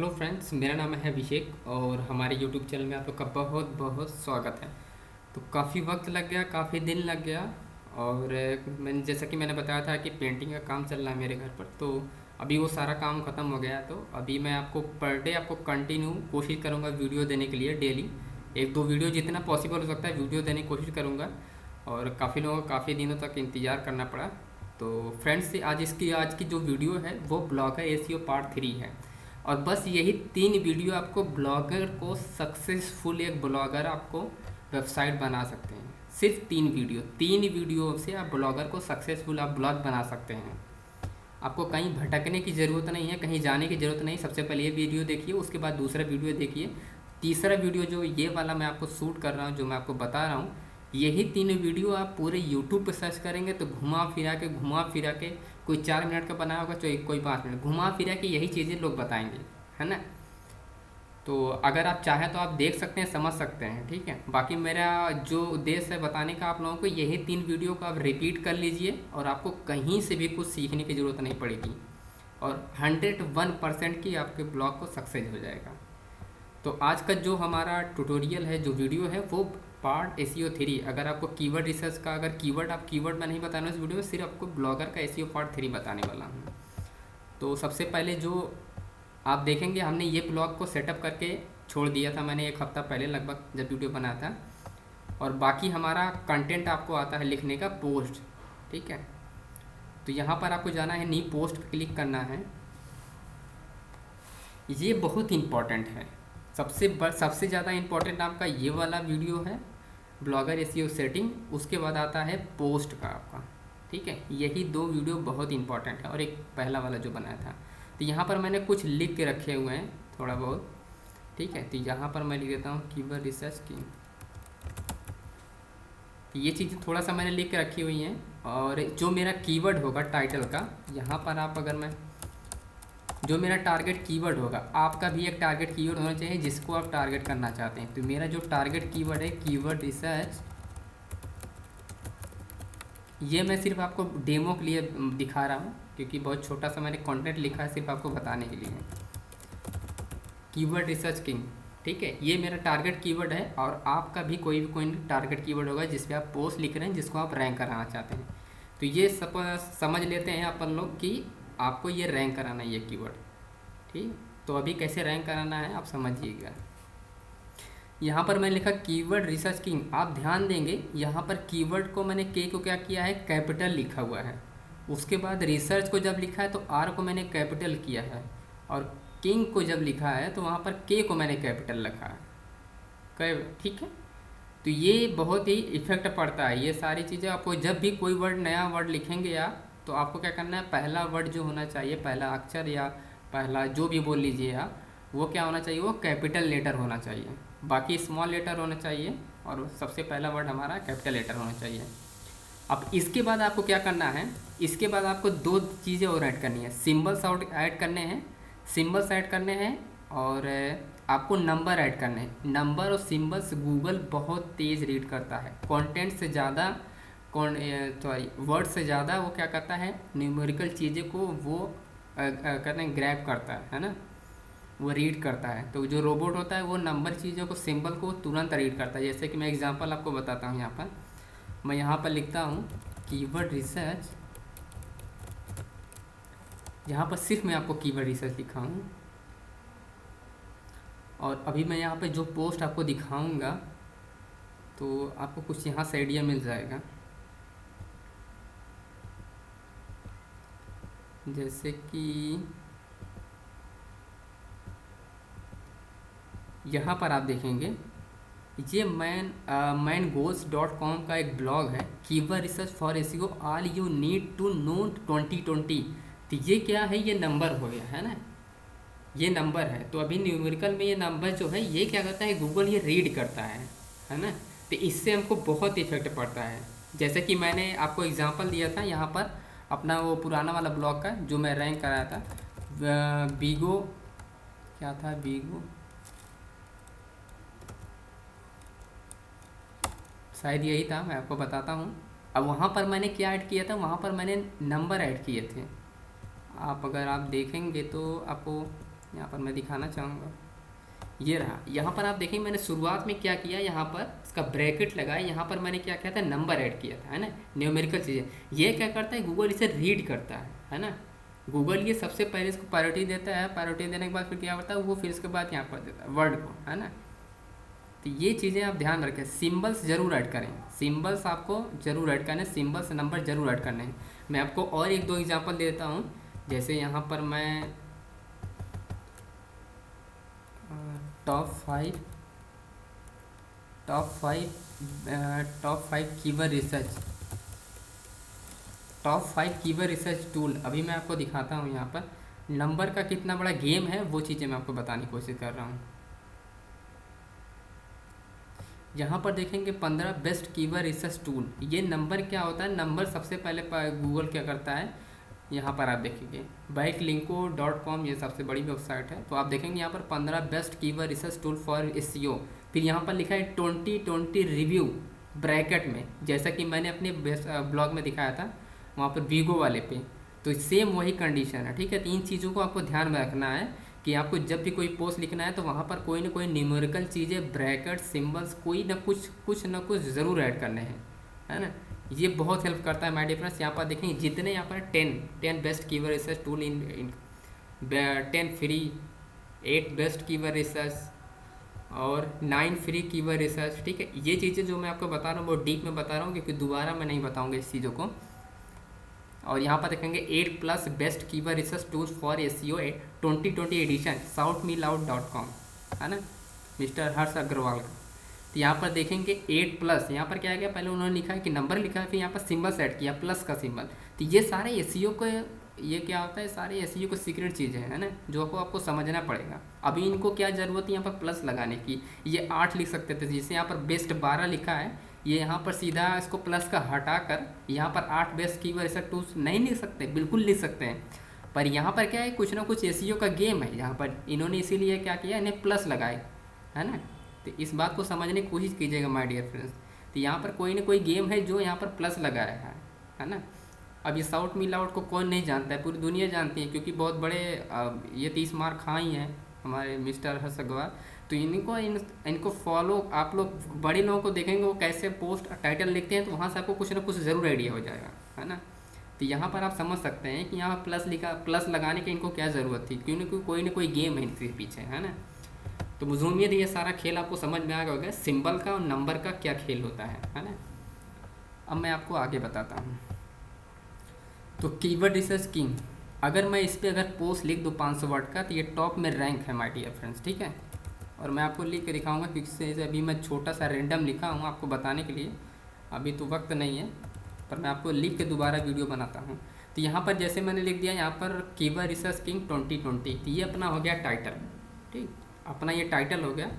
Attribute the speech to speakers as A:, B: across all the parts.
A: Hello friends, मेरा नाम है अभिषेक और हमारे यूट्यूब चैनल में आप लोग का बहुत बहुत स्वागत है। तो काफ़ी वक्त लग गया, काफ़ी दिन लग गया। और मैंने जैसा कि मैंने बताया था कि पेंटिंग का काम चल रहा है मेरे घर पर, तो अभी वो सारा काम ख़त्म हो गया है। तो अभी मैं आपको पर डे आपको कंटिन्यू कोशिश करूँगा वीडियो देने के लिए, डेली एक दो वीडियो जितना पॉसिबल हो सकता है वीडियो देने की कोशिश करूँगा। और काफ़ी लोगों को काफ़ी दिनों तक इंतज़ार करना पड़ा। तो फ्रेंड्स, आज की जो वीडियो है वो ब्लॉगर एसीओ पार्ट 3 है। और बस यही 3 वीडियो आपको ब्लॉगर को सक्सेसफुल, एक ब्लॉगर आपको वेबसाइट बना सकते हैं। सिर्फ 3 वीडियो से आप ब्लॉगर को सक्सेसफुल आप ब्लॉग बना सकते हैं। आपको कहीं भटकने की ज़रूरत नहीं है, कहीं जाने की ज़रूरत नहीं। सबसे पहले ये वीडियो देखिए, उसके बाद दूसरा वीडियो देखिए, तीसरा वीडियो जो ये वाला मैं आपको शूट कर रहा हूँ, जो मैं आपको बता रहा हूँ, यही 3 वीडियो आप पूरे यूट्यूब पे सर्च करेंगे तो घुमा फिरा के कोई 4 मिनट का बनाया होगा, कोई 5 मिनट, घुमा फिरा के यही चीज़ें लोग बताएंगे, है ना। तो अगर आप चाहें तो आप देख सकते हैं, समझ सकते हैं, ठीक है। बाकी मेरा जो उद्देश्य है बताने का आप लोगों को, यही 3 वीडियो को आप रिपीट कर लीजिए और आपको कहीं से भी कुछ सीखने की ज़रूरत नहीं पड़ेगी। और 101% की आपके ब्लॉग को सक्सेस हो जाएगा। तो आज का जो हमारा ट्यूटोरियल है, जो वीडियो है, वो पार्ट एसीओ 3। अगर आपको कीवर्ड रिसर्च का, अगर कीवर्ड मैं नहीं बताना इस वीडियो में, सिर्फ आपको ब्लॉगर का एसीओ पार्ट 3 बताने वाला हूँ। तो सबसे पहले जो आप देखेंगे, हमने ये ब्लॉग को सेटअप करके छोड़ दिया था मैंने 1 हफ्ता पहले लगभग, जब वीडियो बनाया था। और बाकी हमारा कंटेंट आपको आता है लिखने का पोस्ट, ठीक है। तो यहाँ पर आपको जाना है, न्यू पोस्ट पर क्लिक करना है। ये बहुत इम्पॉर्टेंट है। सबसे ज़्यादा इम्पॉर्टेंट आपका ये वाला वीडियो है, ब्लॉगर एसीओ सेटिंग। उसके बाद आता है पोस्ट का आपका, ठीक है। यही 2 वीडियो बहुत इंपॉर्टेंट है, और एक पहला वाला जो बनाया था। तो यहाँ पर मैंने कुछ लिख के रखे हुए हैं थोड़ा बहुत, ठीक है। तो यहाँ पर मैं लिख देता हूँ कीवर्ड रिसर्च की। तो ये चीज़ें थोड़ा सा मैंने लिख के रखी हुई हैं। और जो मेरा कीवर्ड होगा टाइटल का, यहाँ पर आप अगर मैं जो मेरा टारगेट कीवर्ड होगा, आपका भी एक टारगेट कीवर्ड होना चाहिए जिसको आप टारगेट करना चाहते हैं। तो मेरा जो टारगेट कीवर्ड है कीवर्ड रिसर्च, ये मैं सिर्फ आपको डेमो के लिए दिखा रहा हूँ, क्योंकि बहुत छोटा सा मैंने कंटेंट लिखा है सिर्फ आपको बताने के लिए। कीवर्ड रिसर्च किंग, ठीक है, ये मेरा टारगेट कीवर्ड है। और आपका भी कोई टारगेट कीवर्ड होगा जिस पे आप पोस्ट लिख रहे हैं, जिसको आप रैंक कराना चाहते हैं। तो ये सब समझ लेते हैं अपन लोग कि आपको ये रैंक कराना है ये कीवर्ड, ठीक। तो अभी कैसे रैंक कराना है आप समझिएगा। यहाँ पर मैंने लिखा कीवर्ड रिसर्च किंग। आप ध्यान देंगे, यहाँ पर कीवर्ड को मैंने के को क्या किया है, कैपिटल लिखा हुआ है। उसके बाद रिसर्च को जब लिखा है तो आर को मैंने कैपिटल किया है, और किंग को जब लिखा है तो वहाँ पर के को मैंने कैपिटल रखा है, ठीक है। तो ये बहुत ही इफेक्ट पड़ता है। ये सारी चीज़ें आपको, जब भी कोई वर्ड, नया वर्ड लिखेंगे आप, तो आपको क्या करना है, पहला वर्ड जो होना चाहिए, पहला अक्षर या पहला जो भी बोल लीजिए आप, वो क्या होना चाहिए, वो कैपिटल लेटर होना चाहिए। बाकी स्मॉल लेटर होना चाहिए, और सबसे पहला वर्ड हमारा कैपिटल लेटर होना चाहिए। अब इसके बाद आपको क्या करना है, इसके बाद आपको 2 चीज़ें और ऐड करनी है। सिम्बल्स ऐड करने हैं, सिम्बल्स ऐड करने हैं, और आपको नंबर ऐड करने हैं। नंबर और सिम्बल्स गूगल बहुत तेज़ रीड करता है। कंटेंट से ज़्यादा, वर्ड से ज़्यादा वो क्या करता है, न्यूमेरिकल चीज़ें को वो करने ग्रैब करता है ना, वो रीड करता है। तो जो रोबोट होता है वो नंबर चीज़ों को, सिंबल को तुरंत रीड करता है। जैसे कि मैं एग्जांपल आपको बताता हूँ। मैं यहाँ पर लिखता हूँ कीवर्ड रिसर्च। यहाँ पर सिर्फ मैं आपको कीवर्ड रिसर्च लिखा हूँ, और अभी मैं यहाँ पे जो पोस्ट आपको दिखाऊंगा तो आपको कुछ यहाँ से आइडिया मिल जाएगा। जैसे कि यहाँ पर आप देखेंगे, ये mangoes.com का एक ब्लॉग है, keyword research for SEO all you need to know 2020। तो ये क्या है, ये नंबर हो गया है ना, ये नंबर है। तो अभी न्यूमेरिकल में ये नंबर जो है, ये क्या करता है, गूगल ये रीड करता है ना। तो इससे हमको बहुत इफेक्ट पड़ता है। जैसे कि मैंने आपको एग्जांपल दिया था यहाँ पर, अपना वो पुराना वाला ब्लॉग का जो मैं रैंक कराया था, बीगो, क्या था, बीगो, शायद यही था, मैं आपको बताता हूँ। अब वहाँ पर मैंने क्या ऐड किया था, वहाँ पर मैंने नंबर ऐड किए थे। आप अगर आप देखेंगे तो आपको यहाँ पर मैं दिखाना चाहूँगा, ये रहा। यहाँ पर आप देखेंगे मैंने शुरुआत में क्या किया, यहाँ पर इसका ब्रैकेट लगाया, यहाँ पर मैंने क्या किया था, नंबर ऐड किया था, है ना, न्यूमेरिकल चीज़ें। ये क्या करता है, गूगल इसे रीड करता है ना। गूगल ये सबसे पहले इसको प्रायोरिटी देता है, प्रायोरिटी देने के बाद फिर क्या करता है वो, फिर इसके बाद यहाँ पर देता है वर्ड को, है ना। तो ये चीज़ें आप ध्यान रखें, सिम्बल्स जरूर ऐड करें, सिम्बल्स आपको जरूर ऐड करने, सिम्बल्स नंबर जरूर ऐड करने हैं। मैं आपको और एक दो एग्जांपल देता हूँ। जैसे यहाँ पर मैं top five top five keyword research, top five keyword research tool अभी मैं आपको दिखाता हूँ। यहाँ पर नंबर का कितना बड़ा गेम है वो चीज़ें मैं आपको बताने की कोशिश कर रहा हूँ। यहाँ पर देखेंगे 15 बेस्ट कीवर्ड रिसर्च टूल। ये नंबर क्या होता है, नंबर सबसे पहले गूगल क्या करता है, यहाँ पर आप देखेंगे backlinko.com, ये सबसे बड़ी वेबसाइट है। तो आप देखेंगे यहाँ पर 15 best keyword research tool for SEO. फिर यहाँ पर लिखा है 2020 रिव्यू ब्रैकेट में, जैसा कि मैंने अपने ब्लॉग में दिखाया था वहाँ पर वीगो वाले पे। तो सेम वही कंडीशन है, ठीक है। तो इन चीज़ों को आपको ध्यान में रखना है कि आपको जब भी कोई पोस्ट लिखना है तो वहाँ पर कोई ना कोई न्यूमेरिकल चीज़ें, ब्रैकेट, सिम्बल्स, कोई ना कुछ ना कुछ ज़रूर ऐड करने हैं, है ना। ये बहुत हेल्प करता है माय डियर फ्रेंड्स। यहाँ पर देखेंगे जितने यहाँ पर 10 best keyword research tool in 10 free, 8 best keyword research और 9 फ्री कीवर्ड रिसर्च, ठीक है। ये चीज़ें जो मैं आपको बता रहा हूँ वो डीप में बता रहा हूँ, क्योंकि दोबारा मैं नहीं बताऊँगा इस चीज़ों को। और यहाँ पर देखेंगे 8+ best keyword research tools for SEO 2020 edition shoutmeloud.com, है ना, मिस्टर हर्ष अग्रवाल का। तो यहाँ पर देखेंगे 8+, यहाँ पर क्या गया, पहले उन्होंने लिखा है कि नंबर लिखा है, फिर यहाँ पर सिंबल सेट किया, प्लस का सिंबल। तो ये सारे एसईओ को, ये क्या होता है, सारे एसईओ को सीक्रेट चीज़ें हैं ना, जो आपको समझना पड़ेगा। अभी इनको क्या ज़रूरत है यहाँ पर प्लस लगाने की, ये 8 लिख सकते थे, जिससे यहाँ पर बेस्ट 12 लिखा है, ये यहाँ पर सीधा इसको प्लस का हटा कर यहाँ पर 8 बेस्ट कीवर्ड रिसर्च टूल्स नहीं लिख सकते, बिल्कुल लिख सकते हैं। पर यहाँ पर क्या है, कुछ ना कुछ एसईओ का गेम है यहाँ पर, इन्होंने इसीलिए क्या किया, इन्हें प्लस लगाए, है ना। तो इस बात को समझने की कोशिश कीजिएगा माय डियर फ्रेंड्स। तो यहाँ पर कोई ना कोई गेम है जो यहाँ पर प्लस लगाया है ना। अब ये शाउट मी लाउड को कौन नहीं जानता है, पूरी दुनिया जानती है, क्योंकि बहुत बड़े ये 30 मार्क खां ही हैं हमारे मिस्टर हर्ष अग्रवाल। तो इनको फॉलो, आप लोग बड़े लोगों को देखेंगे वो कैसे पोस्ट टाइटल लिखते हैं, तो वहाँ से आपको कुछ ना कुछ ज़रूर आइडिया हो जाएगा, है ना। तो यहाँ पर आप समझ सकते हैं कि यहाँ प्लस लिखा, प्लस लगाने की इनको क्या ज़रूरत थी, क्योंकि कोई ना कोई गेम है इनके पीछे, है ना। तो मुझे उम्मीद है ये सारा खेल आपको समझ में आ गया होगा, सिंबल का और नंबर का क्या खेल होता है ना। अब मैं आपको आगे बताता हूँ। तो कीवर्ड रिसर्च किंग, अगर मैं इस पर अगर पोस्ट लिख दूँ 500 वर्ड का, तो ये टॉप में रैंक है माय डियर फ्रेंड्स, ठीक है। और मैं आपको लिख के दिखाऊंगा, क्योंकि अभी मैं छोटा सा रैंडम लिखा हूँ आपको बताने के लिए, अभी तो वक्त नहीं है, पर मैं आपको लिख के दोबारा वीडियो बनाता हूँ। तो यहाँ पर जैसे मैंने लिख दिया यहाँ पर कीवर्ड रिसर्च किंग 2020, तो ये अपना हो गया टाइटल, ठीक, अपना ये टाइटल हो गया।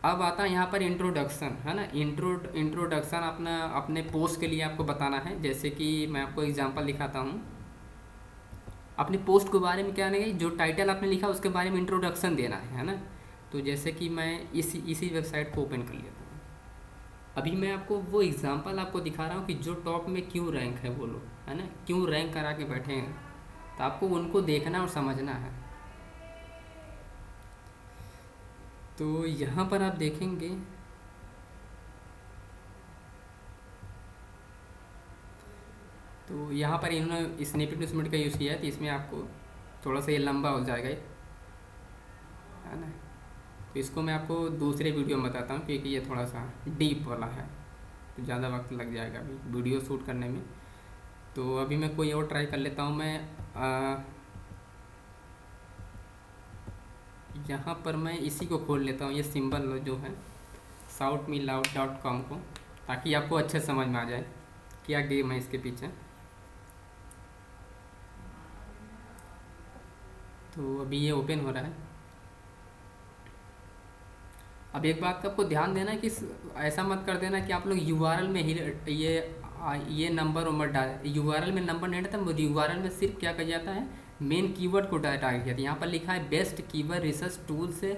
A: अब आता है यहाँ पर इंट्रोडक्शन, है ना। इंट्रोडक्शन अपना अपने पोस्ट के लिए आपको बताना है। जैसे कि मैं आपको एग्जांपल दिखाता हूँ, अपने पोस्ट के बारे में क्या नहीं, जो टाइटल आपने लिखा उसके बारे में इंट्रोडक्शन देना है ना। तो जैसे कि मैं इसी वेबसाइट को ओपन कर लेता हूँ। अभी मैं आपको वो एग्जांपल आपको दिखा रहा हूँ कि जो टॉप में क्यों रैंक है वो लोग, है ना, क्यों रैंक करा के बैठे हैं, तो आपको उनको देखना और समझना है। तो यहाँ पर आप देखेंगे, तो यहाँ पर इन्होंने स्निपेट इंस्ट्रूमेंट का यूज़ किया है, तो इसमें आपको थोड़ा सा ये लंबा हो जाएगा, है ना। तो इसको मैं आपको दूसरे वीडियो में बताता हूँ, क्योंकि ये थोड़ा सा डीप वाला है, तो ज़्यादा वक्त लग जाएगा अभी वीडियो शूट करने में। तो अभी मैं कोई और ट्राई कर लेता हूँ। मैं यहाँ पर मैं इसी को खोल लेता हूँ, ये सिंबल जो है shoutmeloud.com को, ताकि आपको अच्छे समझ में आ जाए क्या गेम है इसके पीछे। तो अभी ये ओपन हो रहा है। अब एक बात का आपको ध्यान देना है कि ऐसा मत कर देना कि आप लोग यूआरएल में ही ये नंबर उम्र डाल, यूआरएल में नंबर नहीं रहता, यूआरएल में सिर्फ क्या किया जाता है, मेन कीवर्ड को टारगेट किया। यहाँ पर लिखा है बेस्ट कीवर्ड रिसर्च टूल से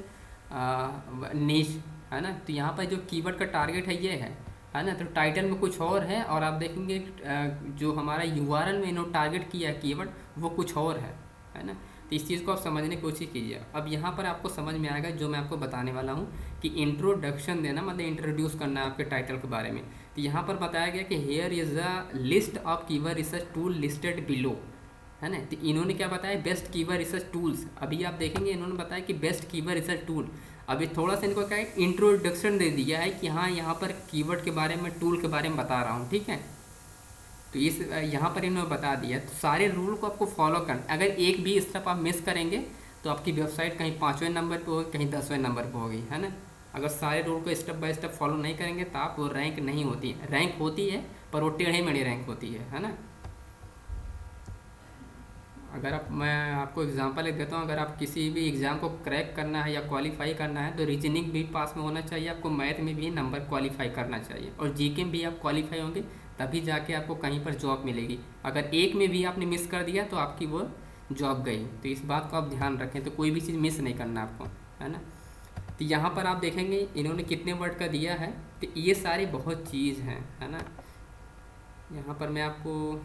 A: नीश, है ना। तो यहाँ पर जो कीवर्ड का टारगेट है ये है ना। तो टाइटल में कुछ और है, और आप देखेंगे जो हमारा यूआरएल में इन्होंने टारगेट किया है कीवर्ड वो कुछ और है ना। तो इस चीज़ को आप समझने की कोशिश कीजिए। अब यहाँ पर आपको समझ में आएगा जो मैं आपको बताने वाला हूँ कि इंट्रोडक्शन देना मतलब इंट्रोड्यूस करना है आपके टाइटल के बारे में। तो यहाँ पर बताया गया कि here is a list of keyword research tool listed below, है ना। तो इन्होंने क्या बताया, बेस्ट कीवर्ड रिसर्च टूल्स। अभी आप देखेंगे इन्होंने बताया कि बेस्ट कीवर्ड रिसर्च टूल। अभी थोड़ा सा इनको क्या है, इंट्रोडक्शन दे दिया है कि हाँ यहाँ पर कीवर्ड के बारे में, टूल के बारे में बता रहा हूँ, ठीक है। तो इस यहाँ पर इन्होंने बता दिया, तो सारे रूल को आपको फॉलो करना। अगर एक भी स्टेप आप मिस करेंगे तो आपकी वेबसाइट कहीं 5वें नंबर पर होगी, कहीं 10वें नंबर पर होगी, है ना। अगर सारे रूल को स्टेप बाय स्टेप फॉलो नहीं करेंगे तो आप वो रैंक नहीं होती है, रैंक होती है पर वो टेढ़े मेढ़े रैंक होती है ना। अगर आप, मैं आपको एग्जांपल एक देता हूँ, अगर आप किसी भी एग्ज़ाम को क्रैक करना है या क्वालिफाई करना है तो रीजनिंग भी पास में होना चाहिए, आपको मैथ में भी नंबर क्वालिफाई करना चाहिए, और जीके में भी आप क्वालिफाई होंगे तभी जाके आपको कहीं पर जॉब मिलेगी। अगर एक में भी आपने मिस कर दिया तो आपकी वो जॉब गई। तो इस बात को आप ध्यान रखें, तो कोई भी चीज़ मिस नहीं करना आपको, है ना। तो यहाँ पर आप देखेंगे इन्होंने कितने वर्ड का दिया है, तो ये सारी बहुत चीज़ हैं, है ना। यहाँ पर मैं आपको,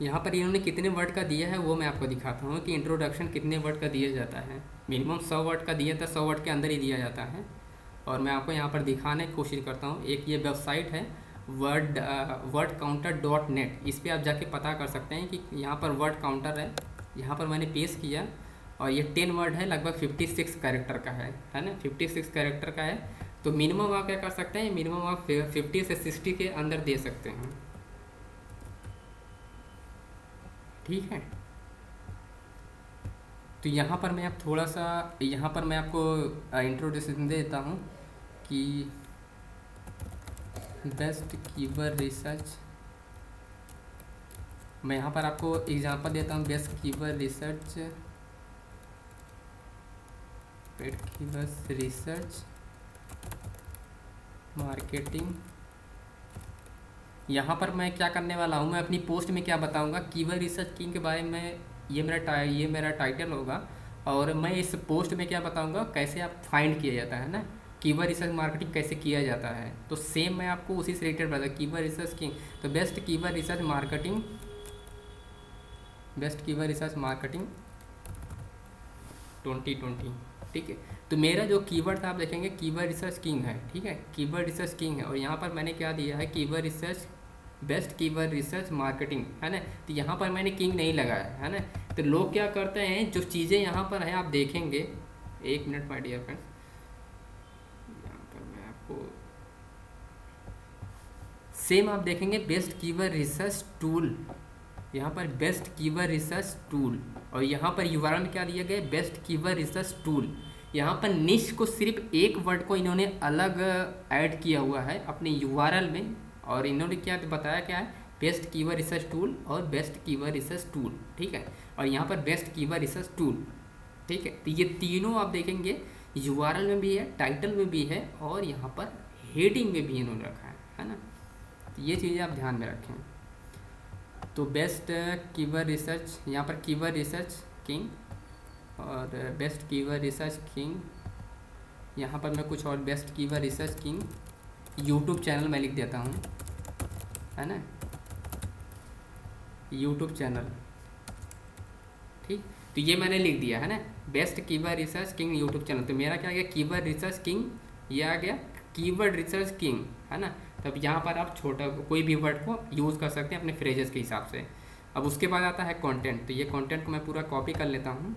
A: यहाँ पर इन्होंने कितने वर्ड का दिया है वो मैं आपको दिखाता हूँ कि इंट्रोडक्शन कितने वर्ड का दिया जाता है। मिनिमम 100 वर्ड का दिया था, 100 वर्ड के अंदर ही दिया जाता है। और मैं आपको यहाँ पर दिखाने की कोशिश करता हूँ। एक ये वेबसाइट है wordcounter.net, इस पर आप जाके पता कर सकते हैं कि यहाँ पर वर्ड काउंटर है। यहाँ पर मैंने पेश किया और ये 10 वर्ड है, लगभग 56 कैरेक्टर का है ना, 56 कैरेक्टर का है। तो मिनिमम आप क्या कर सकते हैं, मिनिमम आप 50 से 60 के अंदर दे सकते हैं, ठीक है। तो यहाँ पर मैं आप थोड़ा सा, यहाँ पर मैं आपको इंट्रोडक्शन दे देता हूँ कि बेस्ट कीवर्ड रिसर्च, मैं यहाँ पर आपको एग्जांपल देता हूँ। Best keyword research, paid keyword research marketing. यहाँ पर मैं क्या करने वाला हूँ, मैं अपनी पोस्ट में क्या बताऊँगा, कीवर्ड रिसर्च किंग के बारे में। ये मेरा टाइटल होगा, और मैं इस पोस्ट में क्या बताऊँगा, कैसे आप फाइंड किया जाता है ना, कीवर्ड रिसर्च मार्केटिंग कैसे किया जाता है। तो सेम मैं आपको उसी से रिलेटेड बताऊँ, कीवर्ड रिसर्च किंग। तो best keyword research marketing, best keyword research marketing 2020, ठीक है। तो मेरा जो कीवर्ड था आप देखेंगे कीवर्ड रिसर्च किंग है, ठीक है, कीवर्ड रिसर्च किंग है। और यहाँ पर मैंने क्या दिया है, keyword research, best keyword research marketing, है ना। तो यहाँ पर मैंने किंग नहीं लगाया है ना। तो लोग क्या करते हैं, जो चीज़ें यहाँ पर हैं आप देखेंगे, एक मिनट माय डियर फ्रेंड्स, यहाँ पर मैं आपको सेम आप देखेंगे बेस्ट कीवर्ड रिसर्च टूल, यहाँ पर बेस्ट कीवर्ड रिसर्च टूल, और यहाँ पर यूआरएल में क्या दिया गया, बेस्ट कीवर्ड रिसर्च टूल। यहाँ पर निश को सिर्फ एक वर्ड को इन्होंने अलग ऐड किया हुआ है अपने यूआरएल में, और इन्होंने क्या बताया, क्या है, बेस्ट कीवर्ड रिसर्च टूल और बेस्ट कीवर्ड रिसर्च टूल, ठीक है। और यहाँ पर बेस्ट कीवर्ड रिसर्च टूल, ठीक है। तो ये तीनों आप देखेंगे यूआरएल में भी है, टाइटल में भी है, और यहाँ पर हेडिंग में भी इन्होंने रखा है ना। तो ये चीज़ें आप ध्यान में रखें। तो बेस्ट कीवर्ड रिसर्च, यहाँ पर कीवर्ड रिसर्च किंग और बेस्ट कीवर्ड रिसर्च किंग, यहाँ पर मैं कुछ और best keyword research king YouTube channel मैं लिख देता हूँ, है ना, यूट्यूब चैनल, ठीक। तो ये मैंने लिख दिया है ना, best keyword research king YouTube channel. तो मेरा क्या आ गया, कीवर्ड रिसर्च किंग, ये आ गया कीवर्ड रिसर्च किंग, है ना। तो अब यहाँ पर आप छोटा कोई भी वर्ड को यूज़ कर सकते हैं अपने फ्रेजेस के हिसाब से। अब उसके बाद आता है कंटेंट। तो ये कंटेंट को मैं पूरा कॉपी कर लेता हूँ।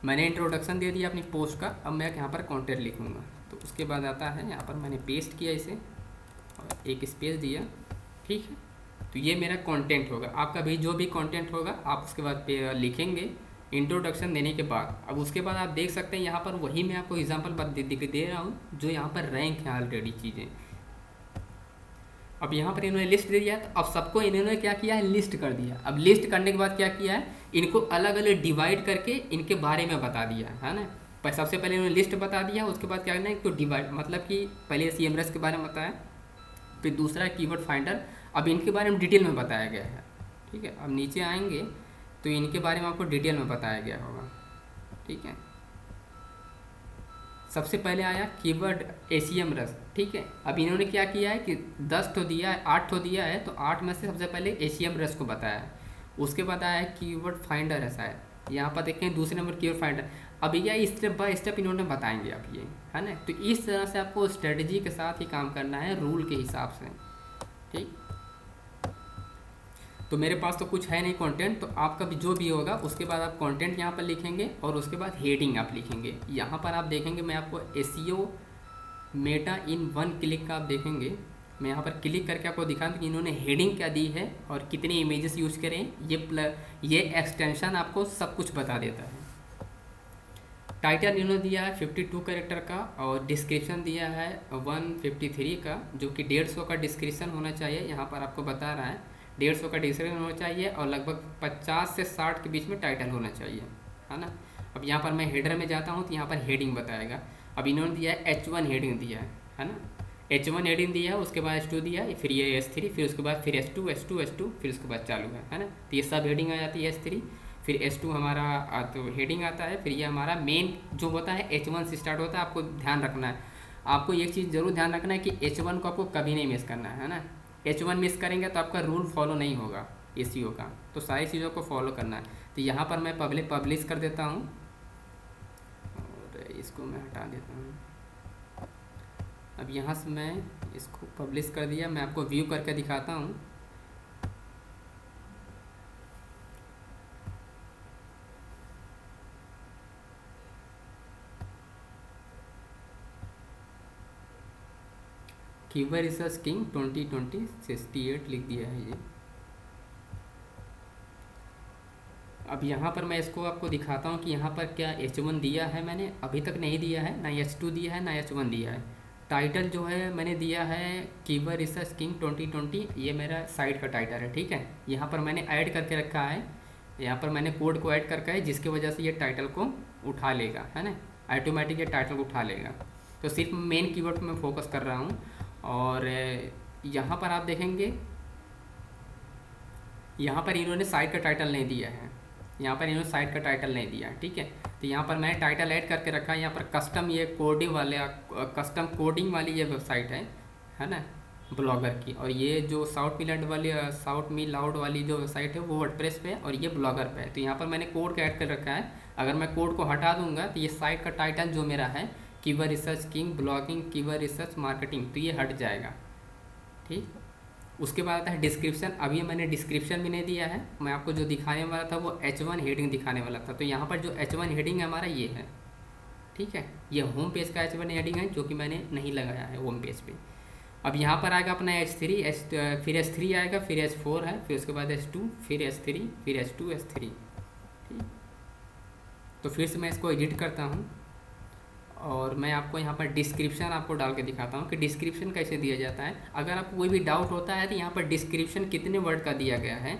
A: मैंने इंट्रोडक्शन दे दिया अपनी पोस्ट का, अब मैं यहाँ पर कंटेंट लिखूँगा। तो उसके बाद आता है, यहाँ पर मैंने पेस्ट किया इसे और एक स्पेस दिया, ठीक है। तो ये मेरा कंटेंट होगा। आपका भी जो भी कंटेंट होगा आप उसके बाद लिखेंगे इंट्रोडक्शन देने के बाद। अब उसके बाद आप देख सकते हैं यहाँ पर वही मैं आपको एग्जांपल दे रहा हूँ जो यहाँ पर रैंक है ऑलरेडी चीज़ें। अब यहाँ पर इन्होंने लिस्ट दे दिया, तो अब सबको इन्होंने क्या किया है, लिस्ट कर दिया। अब लिस्ट करने के बाद क्या किया है, इनको अलग अलग डिवाइड करके इनके बारे में बता दिया, है ना। पर सबसे पहले इन्होंने लिस्ट बता दिया, उसके बाद क्या करना है, इनको डिवाइड, मतलब कि पहले CMRS के बारे में बताया, फिर दूसरा कीवर्ड फाइंडर। अब इनके बारे में डिटेल में बताया गया है, ठीक है। अब नीचे आएंगे तो इनके बारे में आपको डिटेल में बताया गया होगा, ठीक है। सबसे पहले आया कीवर्ड ACMRS, ठीक है। अब इन्होंने क्या किया है कि 10 तो दिया है, 8 तो दिया है, तो 8 में से सबसे पहले ACMRS को बताया है। उसके बाद आया है कीवर्ड फाइंडर है शायद, यहाँ पर देखें दूसरे नंबर कीवर्ड फाइंडर। अब ये स्टेप बाय स्टेप इन्होंने बताएंगे आप ये, है ना। तो इस तरह से आपको स्ट्रेटजी के साथ ही काम करना है, रूल के हिसाब से, ठीक। तो मेरे पास तो कुछ है नहीं कंटेंट, तो आपका भी जो भी होगा उसके बाद आप कंटेंट यहाँ पर लिखेंगे और उसके बाद हेडिंग आप लिखेंगे। यहाँ पर आप देखेंगे मैं आपको SEO Meta in one click का आप देखेंगे, मैं यहाँ पर क्लिक करके आपको दिखा दूँ कि इन्होंने हेडिंग क्या दी है और कितने इमेजेस यूज करें। ये एक्सटेंशन आपको सब कुछ बता देता है। टाइटल इन्होंने दिया है 52 कैरेक्टर का और डिस्क्रिप्शन दिया है 153 का, जो कि 150 का डिस्क्रिप्शन होना चाहिए। यहाँ पर आपको बता रहा है 150 का डिस्क्रिप्शन होना चाहिए और लगभग 50 से 60 के बीच में टाइटल होना चाहिए, है ना। अब यहाँ पर मैं हेडर में जाता हूँ तो यहाँ पर हेडिंग बताएगा। अब इन्होंने दिया है H1 हेडिंग दिया है ना। H1 हेडिंग दिया है, उसके बाद H2 दिया है, फिर ये S3, फिर उसके बाद फिर S2 S2 S2, फिर उसके बाद चालू है ना। तो ये सब हेडिंग आ जाती है S3, फिर S2 हमारा तो हेडिंग आता है, फिर ये हमारा मेन जो होता है H1 से स्टार्ट होता है। आपको ध्यान रखना है, आपको एक चीज़ ज़रूर ध्यान रखना है कि H1 को आपको कभी नहीं मिस करना है ना। H1 मिस करेंगे तो आपका रूल फॉलो नहीं होगा SEO का, तो सारी चीज़ों को फॉलो करना है। तो यहाँ पर मैं पब्लिश कर देता हूँ और इसको मैं हटा देता हूँ। अब यहाँ से मैं इसको पब्लिश कर दिया, मैं आपको व्यू करके दिखाता हूँ। कीवर्ड रिसर्च किंग 2020 68 लिख दिया है ये। अब यहाँ पर मैं इसको आपको दिखाता हूँ कि यहाँ पर क्या H1 दिया है, मैंने अभी तक नहीं दिया है, ना H2 दिया है ना H1 दिया है। टाइटल जो है मैंने दिया है कीवर्ड रिसर्च किंग 2020, ये मेरा साइट का टाइटल है, ठीक है। यहाँ पर मैंने ऐड करके रखा है, यहाँ पर मैंने कोड को ऐड करके है, जिसकी वजह से ये टाइटल को उठा लेगा, है ना। ऑटोमेटिक ये टाइटल को उठा लेगा। तो सिर्फ मेन कीवर्ड पर मैं फोकस कर रहा हूँ। और यहाँ पर आप देखेंगे, यहाँ पर इन्होंने साइट का टाइटल नहीं दिया है, यहाँ पर इन्होंने साइट का टाइटल नहीं दिया है, ठीक है। तो यहाँ पर मैंने टाइटल ऐड करके रखा है। यहाँ पर कस्टम ये कस्टम कोडिंग वाली ये वेबसाइट है ना, ब्लॉगर की। और ये जो साउथ मी लाउड वाली जो वेबसाइट है वो वर्डप्रेस पे है और ये ब्लॉगर पे है। तो यहाँ पर मैंने कोड का ऐड कर रखा है। अगर मैं कोड को हटा दूंगा तो ये साइट का टाइटल जो मेरा है keyword research king blogging keyword research marketing, तो ये हट जाएगा, ठीक। उसके बाद आता है डिस्क्रिप्शन। अभी मैंने डिस्क्रिप्शन भी नहीं दिया है, मैं आपको जो दिखाने वाला था वो H1 हेडिंग दिखाने वाला था। तो यहाँ पर जो H1 हेडिंग है हमारा ये है, ठीक है। ये होम पेज का H1 हेडिंग है जो कि मैंने नहीं लगाया है होम पेज पे। अब यहाँ पर आएगा अपना H3, फिर S3 आएगा, फिर H4 है, फिर उसके बाद H2, फिर S3, फिर H2 S3, ठीक। तो फिर से मैं इसको एडिट करता हूँ और मैं आपको यहाँ पर डिस्क्रिप्शन आपको डाल के दिखाता हूँ कि डिस्क्रिप्शन कैसे दिया जाता है। अगर आपको कोई भी डाउट होता है तो यहाँ पर डिस्क्रिप्शन कितने वर्ड का दिया गया है,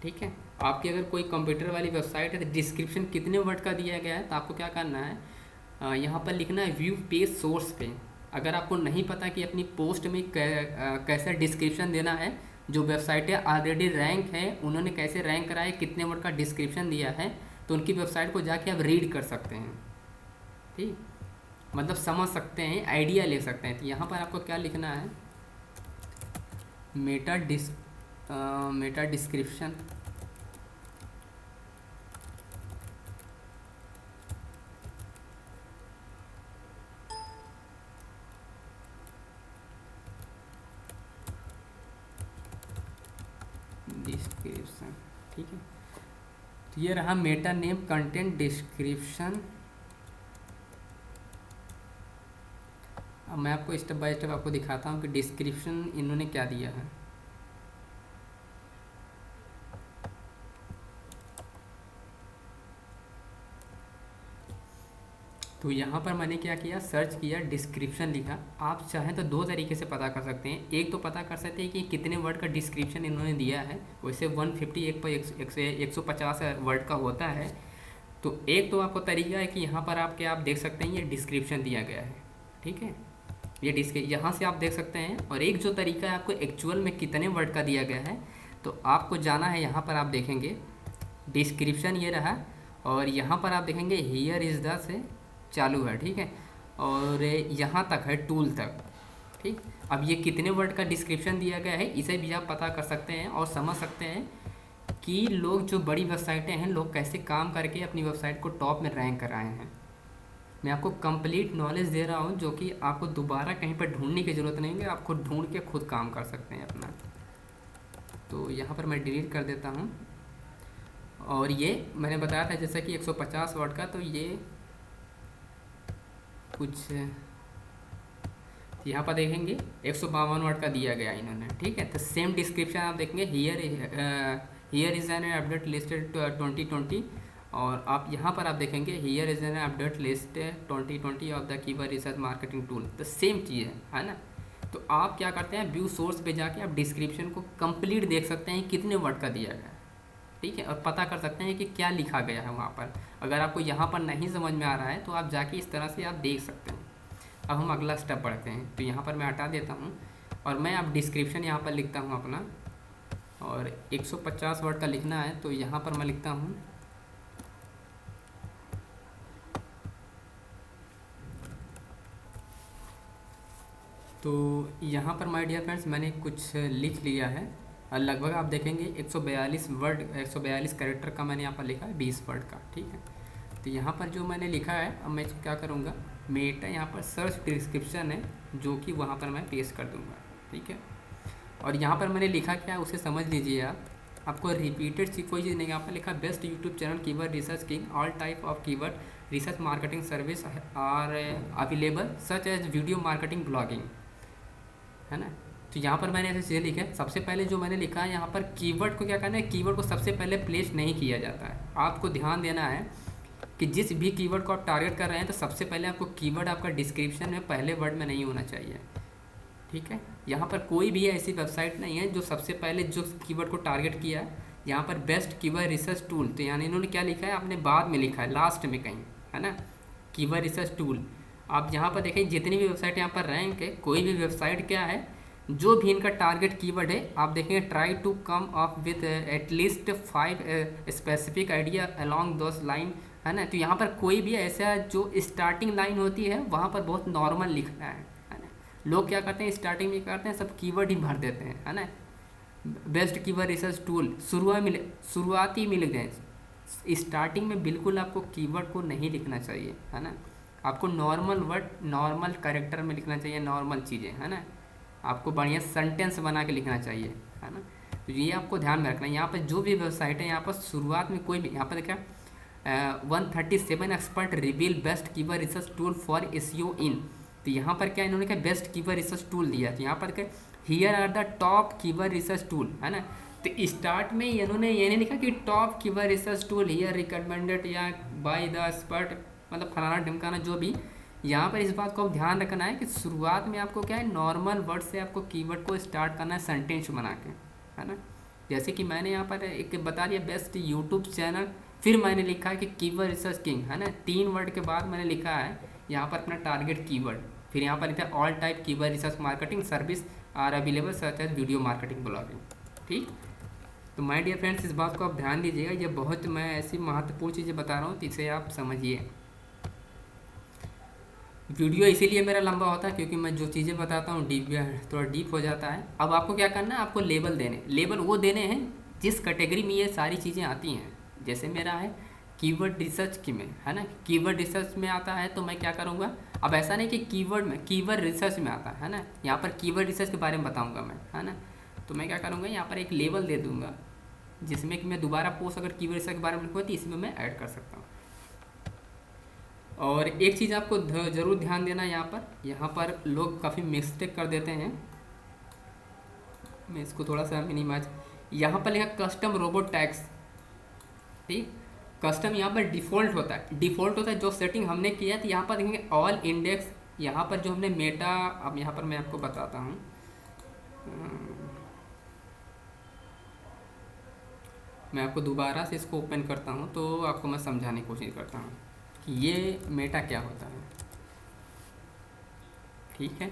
A: ठीक है। आपकी अगर कोई कंप्यूटर वाली वेबसाइट है तो डिस्क्रिप्शन कितने वर्ड का दिया गया है, तो आपको क्या करना है, यहाँ पर लिखना है व्यू पेज सोर्स पे। अगर आपको नहीं पता कि अपनी पोस्ट में कैसा डिस्क्रिप्शन देना है, जो वेबसाइटें ऑलरेडी रैंक है उन्होंने कैसे रैंक करा है, कितने वर्ड का डिस्क्रिप्शन दिया है, तो उनकी वेबसाइट को जाके आप रीड कर सकते हैं, ठीक। मतलब समझ सकते हैं, आइडिया ले सकते हैं। तो यहाँ पर आपको क्या लिखना है, मेटा डिस्क्रिप्शन, ठीक है। तो ये रहा मेटा नेम कंटेंट डिस्क्रिप्शन। अब मैं आपको स्टेप बाय स्टेप आपको दिखाता हूँ कि डिस्क्रिप्शन इन्होंने क्या दिया है। तो यहाँ पर मैंने क्या किया, सर्च किया, डिस्क्रिप्शन लिखा। आप चाहें तो दो तरीके से पता कर सकते हैं। एक तो पता कर सकते हैं कि कितने वर्ड का डिस्क्रिप्शन इन्होंने दिया है, वैसे 150 एक पर 150 वर्ड का होता है। तो एक तो आपको तरीका है कि यहाँ पर आप देख सकते हैं ये डिस्क्रिप्शन दिया गया है, ठीक है। ये यहाँ से आप देख सकते हैं। और एक जो तरीका है आपको एक्चुअल में कितने वर्ड का दिया गया है, तो आपको जाना है, यहाँ पर आप देखेंगे डिस्क्रिप्शन ये रहा और यहाँ पर आप देखेंगे हियर इज़ द से चालू है, ठीक है। और यहाँ तक है टूल तक, ठीक। अब ये कितने वर्ड का डिस्क्रिप्शन दिया गया है इसे भी आप पता कर सकते हैं और समझ सकते हैं कि लोग जो बड़ी वेबसाइटें हैं लोग कैसे काम करके अपनी वेबसाइट को टॉप में रैंक कराए हैं। मैं आपको कंप्लीट नॉलेज दे रहा हूँ जो कि आपको दोबारा कहीं पर ढूंढने की ज़रूरत नहीं है, आप खुद ढूंढ के खुद काम कर सकते हैं अपना। तो यहाँ पर मैं डिलीट कर देता हूँ। और ये मैंने बताया था जैसे कि 150 वर्ड का, तो ये कुछ यहाँ पर देखेंगे 152 वर्ड का दिया गया इन्होंने, ठीक है। तो सेम डिस्क्रिप्शन आप देखेंगे, here is an update listed 2020, और आप यहाँ पर आप देखेंगे here is an update list 2020 of the keyword research marketing tool. तो सेम चीज़ है ना। तो आप क्या करते हैं, व्यू सोर्स पे जाके आप डिस्क्रिप्शन को कंप्लीट देख सकते हैं कितने वर्ड का दिया गया है, ठीक है, और पता कर सकते हैं कि क्या लिखा गया है वहाँ पर। अगर आपको यहाँ पर नहीं समझ में आ रहा है तो आप जाके इस तरह से आप देख सकते हैं। अब हम अगला स्टेप बढ़ते हैं। तो यहाँ पर मैं हटा देता हूँ और मैं अब डिस्क्रिप्शन यहाँ पर लिखता हूँ अपना, और 150 वर्ड का लिखना है तो यहाँ पर मैं लिखता हूँ तो यहाँ पर माय डियर फ्रेंड्स मैंने कुछ लिख लिया है। लगभग आप देखेंगे 142 वर्ड 142 कैरेक्टर का मैंने यहाँ पर लिखा है, 20 वर्ड का, ठीक है। तो यहाँ पर जो मैंने लिखा है अब मैं इसको क्या करूँगा, मेटा यहाँ पर सर्च डिस्क्रिप्शन है जो कि वहाँ पर मैं पेस्ट कर दूँगा, ठीक है। और यहाँ पर मैंने लिखा क्या है उसे समझ लीजिए आप। आपको रिपीटेड सी कोई चीज़ नहीं, यहाँ पर लिखा best YouTube channel keyword research king, all type of keyword research marketing service are available such as video marketing blogging, है ना। तो यहाँ पर मैंने ऐसे चीज़ें लिखे। सबसे पहले जो मैंने लिखा है यहाँ पर कीवर्ड को क्या करना है, कीवर्ड को सबसे पहले प्लेस नहीं किया जाता है। आपको ध्यान देना है कि जिस भी कीवर्ड को आप टारगेट कर रहे हैं तो सबसे पहले आपको कीवर्ड आपका डिस्क्रिप्शन में पहले वर्ड में नहीं होना चाहिए, ठीक है। यहाँ पर कोई भी ऐसी वेबसाइट नहीं है जो सबसे पहले जो कीवर्ड को टारगेट किया है। यहाँ पर बेस्ट कीवर्ड रिसर्च टूल, तो यानी इन्होंने क्या लिखा है, आपने बाद में लिखा है लास्ट में कहीं, है ना, कीवर्ड रिसर्च टूल। आप यहाँ पर देखें जितनी भी वेबसाइट यहाँ पर रैंक है, कोई भी वेबसाइट क्या है जो भी इनका टारगेट कीवर्ड है, आप देखेंगे try to come up with at least 5 specific idea along those line, है ना। तो यहाँ पर कोई भी ऐसा जो स्टार्टिंग लाइन होती है वहाँ पर बहुत नॉर्मल लिखना है ना। लोग क्या करते हैं स्टार्टिंग में करते हैं सब कीवर्ड ही भर देते हैं, है ना। बेस्ट कीवर्ड रिसर्च टूल शुरुआती में लिख दें। स्टार्टिंग में बिल्कुल आपको कीवर्ड को नहीं लिखना चाहिए, है ना। आपको नॉर्मल वर्ड नॉर्मल कैरेक्टर में लिखना चाहिए, नॉर्मल चीज़ें, है ना। आपको बढ़िया सेंटेंस बना के लिखना चाहिए, है ना। तो ये आपको ध्यान में रखना है। यहाँ पर जो भी वेबसाइट है यहाँ पर शुरुआत में कोई भी, यहाँ पर देखा 137 expert reveal best keyword research tool for SEO in. तो यहाँ पर क्या इन्होंने क्या बेस्ट कीवर्ड रिसर्च टूल दिया। तो यहाँ पर क्या here are the top keyword research tool, है ना। तो स्टार्ट में इन्होंने ये नहीं लिखा कि top keyword research tool here recommended या बाय द एक्सपर्ट, मतलब फलाना ढिमकाना जो भी। यहाँ पर इस बात को ध्यान रखना है कि शुरुआत में आपको क्या है नॉर्मल वर्ड से आपको कीवर्ड को स्टार्ट करना है सेंटेंस बना के, है ना। जैसे कि मैंने यहाँ पर एक बता दिया बेस्ट यूट्यूब चैनल, फिर मैंने लिखा है कि कीवर्ड रिसर्च किंग, है ना। 3 वर्ड के बाद मैंने लिखा है यहाँ पर अपना टारगेट कीवर्ड, फिर यहाँ पर लिखा है all type keyword research marketing service are available such as video marketing blogging, ठीक। तो माय डियर फ्रेंड्स इस बात को आप ध्यान दीजिएगा, ये बहुत मैं ऐसी महत्वपूर्ण चीज़ें बता रहा हूँ तो इसे आप समझिए। वीडियो इसीलिए मेरा लंबा होता है क्योंकि मैं जो चीज़ें बताता हूँ थोड़ा डीप हो जाता है। अब आपको क्या करना है, आपको लेबल देने, लेबल वो देने हैं जिस कैटेगरी में ये सारी चीज़ें आती हैं। जैसे मेरा है कीवर्ड रिसर्च की में, है ना, कीवर्ड रिसर्च में आता है तो मैं क्या करूँगा, अब ऐसा नहीं कि कीवर्ड में, कीवर्ड रिसर्च में आता है ना, यहाँ पर कीवर्ड रिसर्च के बारे में बताऊँगा मैं, है ना। तो मैं क्या करूँगा यहाँ पर एक लेबल दे दूँगा जिसमें कि मैं दोबारा पोस्ट अगर कीवर्ड रिसर्च के बारे में लिखूँगा तो इसमें मैं ऐड कर सकता हूँ। और एक चीज़ आपको ज़रूर ध्यान देना, यहाँ पर लोग काफ़ी मिस्टेक कर देते हैं। मैं इसको थोड़ा सा मिनिमाइज, यहाँ पर लिखा कस्टम रोबोट टैग्स, ठीक। कस्टम यहाँ पर डिफ़ॉल्ट होता है, जो सेटिंग हमने किया है। तो यहाँ पर देखेंगे ऑल इंडेक्स, यहाँ पर जो हमने मेटा, अब यहाँ पर मैं आपको बताता हूँ, मैं आपको दोबारा से इसको ओपन करता हूँ तो आपको मैं समझाने की कोशिश करता हूँ कि ये मेटा क्या होता है, ठीक है।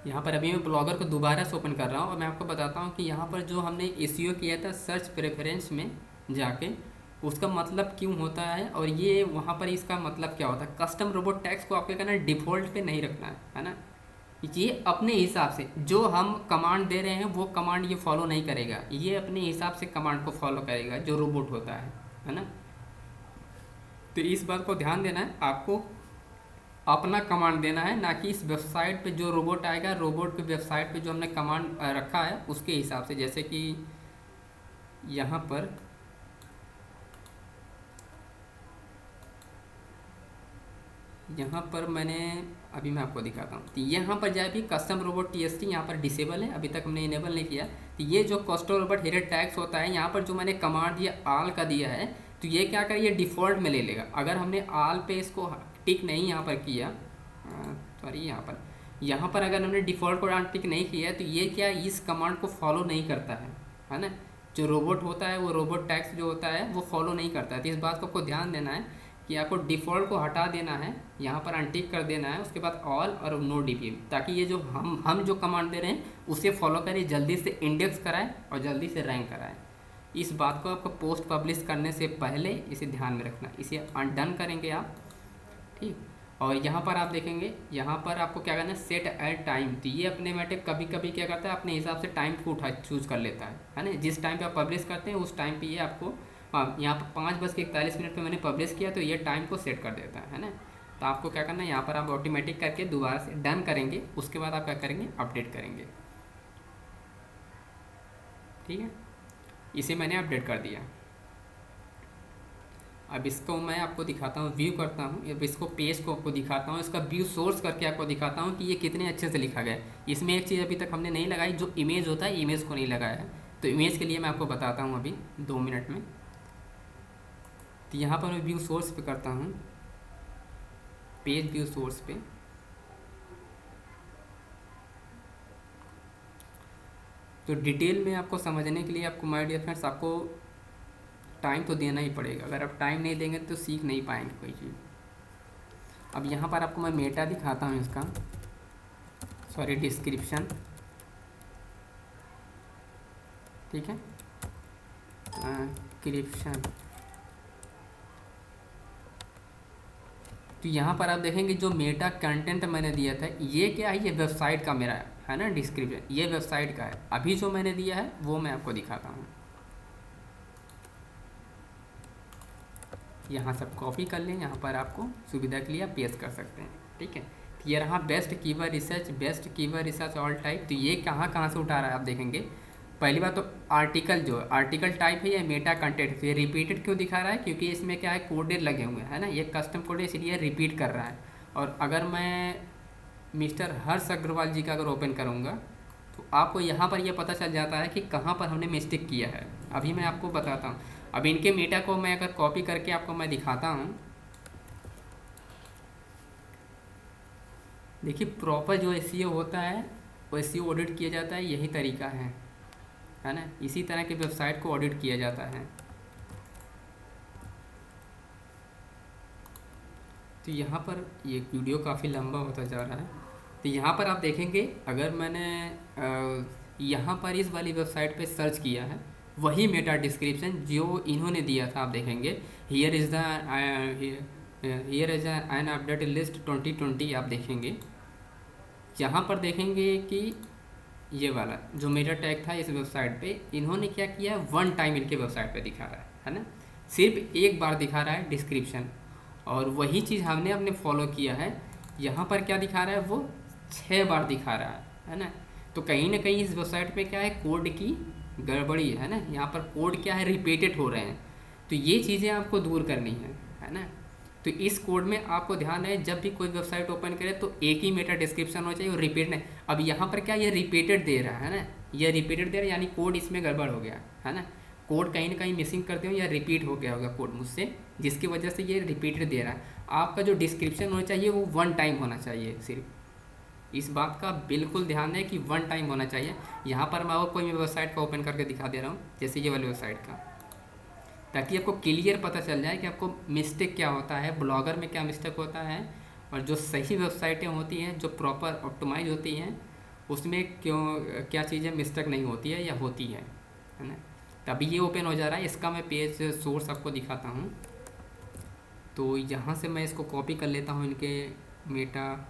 A: यहाँ पर अभी मैं ब्लॉगर को दोबारा से ओपन कर रहा हूँ और मैं आपको बताता हूँ कि यहाँ पर जो हमने एसईओ किया था सर्च प्रेफरेंस में जाके, उसका मतलब क्यों होता है और ये वहाँ पर इसका मतलब क्या होता है। कस्टम रोबोट टैग्स को आपको कहना है डिफ़ॉल्ट पे नहीं रखना है ना। ये अपने हिसाब से जो हम कमांड दे रहे हैं वो कमांड ये फॉलो नहीं करेगा, ये अपने हिसाब से कमांड को फॉलो करेगा जो रोबोट होता है ना। तो इस बात को ध्यान देना है, आपको अपना कमांड देना है, ना कि इस वेबसाइट पे जो रोबोट आएगा, रोबोट के वेबसाइट पे जो हमने कमांड रखा है उसके हिसाब से। जैसे कि यहाँ पर मैंने अभी मैं आपको दिखाता हूँ। तो यहाँ पर जाए भी कस्टम रोबोट TST यहाँ पर डिसेबल है, अभी तक हमने इनेबल नहीं किया। तो ये जो कस्टम रोबोट हेडर टैग्स होता है, यहाँ पर जो मैंने कमांड दिया आल का दिया है, तो ये क्या कर, ये डिफ़ॉल्ट में ले लेगा। अगर हमने आल पे इसको टिक नहीं यहाँ पर किया, सॉरी यहाँ पर अगर हमने डिफ़ॉल्ट को टिक नहीं किया तो ये क्या, इस कमांड को फॉलो नहीं करता है ना। जो रोबोट होता है वो रोबोट टैग्स जो होता है वो फॉलो नहीं करता है। तो इस बात को आपको ध्यान देना है कि आपको डिफ़ॉल्ट को हटा देना है, यहाँ पर अनटिक कर देना है, उसके बाद ऑल और नो DPM, ताकि ये जो हम जो कमांड दे रहे हैं उसे फॉलो करें, जल्दी से इंडेक्स कराए और जल्दी से रैंक कराए। इस बात को आपको पोस्ट पब्लिश करने से पहले इसे ध्यान में रखना। इसे अनडन करेंगे आप, ठीक। और यहाँ पर आप देखेंगे, यहाँ पर आपको क्या करना है, सेट एट टाइम। तो ये अपने मैटिक कभी कभी क्या करता है, अपने हिसाब से टाइम को चूज कर लेता है ना। जिस टाइम पे आप पब्लिश करते हैं उस टाइम पे ये आपको, यहाँ पर 5:41 पे मैंने पब्लिश किया तो ये टाइम को सेट कर देता है ना। तो आपको क्या करना है, यहाँ पर आप ऑटोमेटिक करके दोबारा से डन करेंगे, उसके बाद आप क्या करेंगे, अपडेट करेंगे, ठीक है। इसे मैंने अपडेट कर दिया। अब इसको मैं आपको दिखाता हूँ, व्यू करता हूँ, अब इसको पेज को आपको दिखाता हूँ, इसका व्यू सोर्स करके आपको दिखाता हूँ कि ये कितने अच्छे से लिखा गया है। इसमें एक चीज़ अभी तक हमने नहीं लगाई, जो इमेज होता है, इमेज को नहीं लगाया है। तो इमेज के लिए मैं आपको बताता हूँ अभी 2 मिनट में। तो यहाँ पर मैं व्यू सोर्स पे करता हूँ, पेज व्यू सोर्स पे। तो डिटेल में आपको समझने के लिए आपको माय डियर फ्रेंड्स आपको टाइम तो देना ही पड़ेगा। अगर आप टाइम नहीं देंगे तो सीख नहीं पाएंगे कोई चीज़। अब यहाँ पर आपको मैं मेटा दिखाता हूँ इसका, सॉरी डिस्क्रिप्शन, ठीक है, डिस्क्रिप्शन। तो यहाँ पर आप देखेंगे जो मेटा कंटेंट मैंने दिया था, ये क्या है, ये वेबसाइट का मेरा है ना डिस्क्रिप्शन, ये वेबसाइट का है। अभी जो मैंने दिया है वो मैं आपको दिखाता हूँ। यहाँ सब कॉपी कर लें, यहाँ पर आपको सुविधा के लिए आप पेस्ट कर सकते हैं, ठीक है। तो ये रहा best keyword research all type. तो ये कहाँ कहाँ से उठा रहा है आप देखेंगे। पहली बात तो आर्टिकल, जो आर्टिकल टाइप है ये मेटा कंटेंट, ये रिपीटेड क्यों दिखा रहा है, क्योंकि इसमें क्या है, कोडेड लगे हुए हैं ना, ये कस्टम कोड है, इसलिए रिपीट कर रहा है। और अगर मैं मिस्टर हर्ष अग्रवाल जी का अगर ओपन करूँगा तो आपको यहाँ पर यह पता चल जाता है कि कहाँ पर हमने मिस्टेक किया है। अभी मैं आपको बताता हूँ। अब इनके मेटा को मैं अगर कॉपी करके आपको मैं दिखाता हूँ, देखिए प्रॉपर जो SEO होता है वो SEO ऑडिट किया जाता है, यही तरीका है ना। इसी तरह की वेबसाइट को ऑडिट किया जाता है। तो यहाँ पर ये वीडियो काफ़ी लंबा होता जा रहा है। तो यहाँ पर आप देखेंगे, अगर मैंने यहाँ पर इस वाली वेबसाइट पे सर्च किया है, वही मेटा डिस्क्रिप्शन जो इन्होंने दिया था, आप देखेंगे here is an update list 2020। आप देखेंगे यहाँ पर देखेंगे कि ये वाला जो मेटा टैग था इस वेबसाइट पे, इन्होंने क्या किया, 1 टाइम इनके वेबसाइट पे दिखा रहा है ना, सिर्फ एक बार दिखा रहा है डिस्क्रिप्शन। और वही चीज़ हमने अपने फॉलो किया है, यहाँ पर क्या दिखा रहा है, वो 6 बार दिखा रहा है ना। तो कहीं ना कहीं इस वेबसाइट पे क्या है, कोड की गड़बड़ी है ना। यहाँ पर कोड क्या है, रिपीटेड हो रहे हैं। तो ये चीज़ें आपको दूर करनी है ना। तो इस कोड में आपको ध्यान है, जब भी कोई वेबसाइट ओपन करे तो एक ही मेटा डिस्क्रिप्शन हो चाहिए और रिपीट नहीं। अब यहाँ पर क्या, ये रिपीटेड दे रहा है ना, ये रिपीटेड दे रहा है, यानी कोड इसमें गड़बड़ हो गया है ना। कोड कहीं ना कहीं मिसिंग करते हो या रिपीट हो गया होगा कोड मुझसे, जिसकी वजह से ये रिपीटेड दे रहा है। आपका जो डिस्क्रिप्शन होना चाहिए वो 1 टाइम होना चाहिए सिर्फ। इस बात का बिल्कुल ध्यान है कि 1 टाइम होना चाहिए। यहाँ पर मैं आपको कोई वेबसाइट का ओपन करके दिखा दे रहा हूँ, जैसे ये वाली वेबसाइट का, ताकि आपको क्लियर पता चल जाए कि आपको मिस्टेक क्या होता है, ब्लॉगर में क्या मिस्टेक होता है, और जो सही वेबसाइटें होती हैं जो प्रॉपर ऑप्टिमाइज होती हैं उसमें क्यों क्या चीज़ें मिस्टेक नहीं होती है या होती है ना। तो अभी ये ओपन हो जा रहा है, इसका मैं पेज सोर्स आपको दिखाता हूँ। तो यहाँ से मैं इसको कॉपी कर लेता हूँ, इनके meta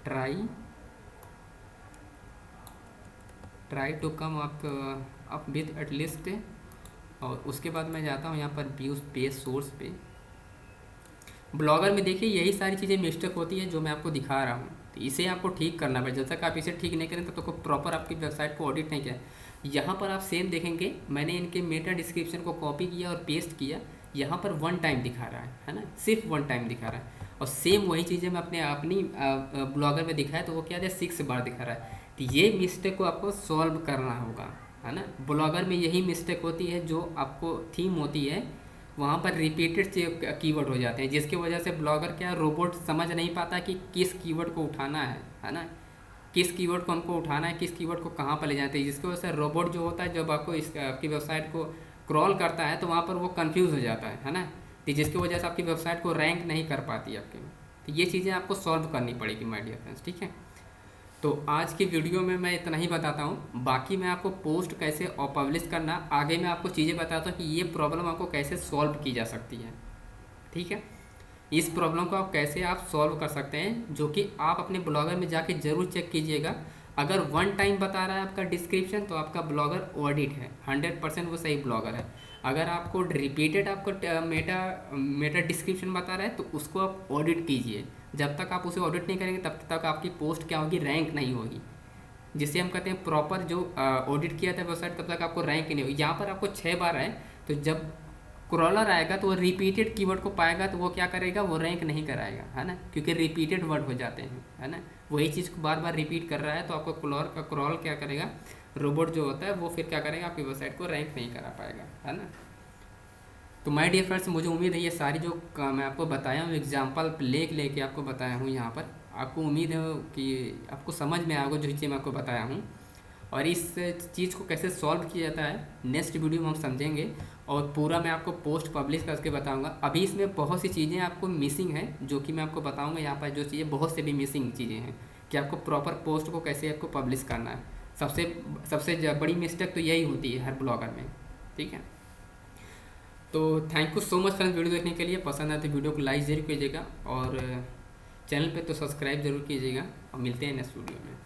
A: try to come up with at least, और उसके बाद मैं जाता हूँ यहाँ पर व्यूज पेज सोर्स पे। ब्लॉगर में देखिए यही सारी चीज़ें मिस्टेक होती है जो मैं आपको दिखा रहा हूँ, तो इसे आपको ठीक करना पड़ेगा। जब तक आप इसे ठीक नहीं करें तब तक प्रॉपर आपकी वेबसाइट को ऑडिट नहीं किया। यहाँ पर आप सेम देखेंगे, मैंने इनके मेटा डिस्क्रिप्शन को कॉपी किया और पेस्ट किया, यहाँ पर 1 टाइम दिखा रहा है ना, सिर्फ 1 टाइम दिखा रहा है। और सेम वही चीज़ें मैं अपनी ब्लॉगर में दिखाया तो वो क्या है 6 बार दिखा रहा है। तो ये मिस्टेक को आपको सॉल्व करना होगा, है ना। ब्लॉगर में यही मिस्टेक होती है, जो आपको थीम होती है वहाँ पर रिपीटेड कीवर्ड हो जाते हैं, जिसकी वजह से ब्लॉगर क्या रोबोट समझ नहीं पाता कि किस कीवर्ड को उठाना है ना, किस कीवर्ड को हमको उठाना है, किस कीवर्ड को कहाँ पर ले जाते हैं। जिसकी वजह से रोबोट जो होता है जब आपको आपकी वेबसाइट को क्रॉल करता है तो वहाँ पर वो कंफ्यूज हो जाता है ना। तो जिसकी वजह से आपकी वेबसाइट को रैंक नहीं कर पाती है आपकी। तो ये चीज़ें आपको सॉल्व करनी पड़ेगी माय डियर फ्रेंड्स, ठीक है। तो आज की वीडियो में मैं इतना ही बताता हूँ, बाकी मैं आपको पोस्ट कैसे और पब्लिश करना आगे मैं आपको चीज़ें बताता हूँ कि ये प्रॉब्लम आपको कैसे सॉल्व की जा सकती है, ठीक है। इस प्रॉब्लम को आप कैसे सॉल्व कर सकते हैं, जो कि आप अपने ब्लॉगर में जाके ज़रूर चेक कीजिएगा। अगर 1 टाइम बता रहा है आपका डिस्क्रिप्शन तो आपका ब्लॉगर ऑडिट है, 100% वो सही ब्लॉगर है। अगर आपको रिपीटेड आपको मेटा डिस्क्रिप्शन बता रहा है तो उसको आप ऑडिट कीजिए। जब तक आप उसे ऑडिट नहीं करेंगे तब तक आपकी पोस्ट क्या होगी, रैंक नहीं होगी। जिसे हम कहते हैं प्रॉपर जो ऑडिट किया था वेबसाइट, तब तक आपको रैंक नहीं होगी। यहाँ पर आपको 6 बार है, तो जब क्रॉलर आएगा तो वो रिपीटेड कीवर्ड को पाएगा तो वो क्या करेगा, वो रैंक नहीं कराएगा, है ना, क्योंकि रिपीटेड वर्ड हो जाते हैं, है ना। वही चीज़ को बार बार रिपीट कर रहा है तो आपको क्रॉल क्या करेगा, रोबोट जो होता है वो फिर क्या करेगा, आपकी वेबसाइट को रैंक नहीं करा पाएगा, है ना। तो माय डियर फ्रेंड्स, मुझे उम्मीद है ये सारी जो मैं आपको बताया हूँ एग्जाम्पल लेके आपको बताया हूँ यहाँ पर, आपको उम्मीद है कि आपको समझ में आएगा जो चीज़ मैं आपको बताया हूँ। और इस चीज़ को कैसे सॉल्व किया जाता है नेक्स्ट वीडियो में हम समझेंगे, और पूरा मैं आपको पोस्ट पब्लिश करके बताऊंगा। अभी इसमें बहुत सी चीज़ें आपको मिसिंग हैं जो कि मैं आपको बताऊंगा। यहाँ पर जो चीज़ें बहुत से भी मिसिंग चीज़ें हैं कि आपको प्रॉपर पोस्ट को कैसे आपको पब्लिश करना है। सबसे बड़ी मिस्टेक तो यही होती है हर ब्लॉगर में, ठीक है। तो thank you so much friends video देखने के लिए। पसंद आए तो वीडियो को लाइक ज़रूर कीजिएगा और चैनल पे तो सब्सक्राइब जरूर कीजिएगा, और मिलते हैं नेक्स्ट वीडियो में।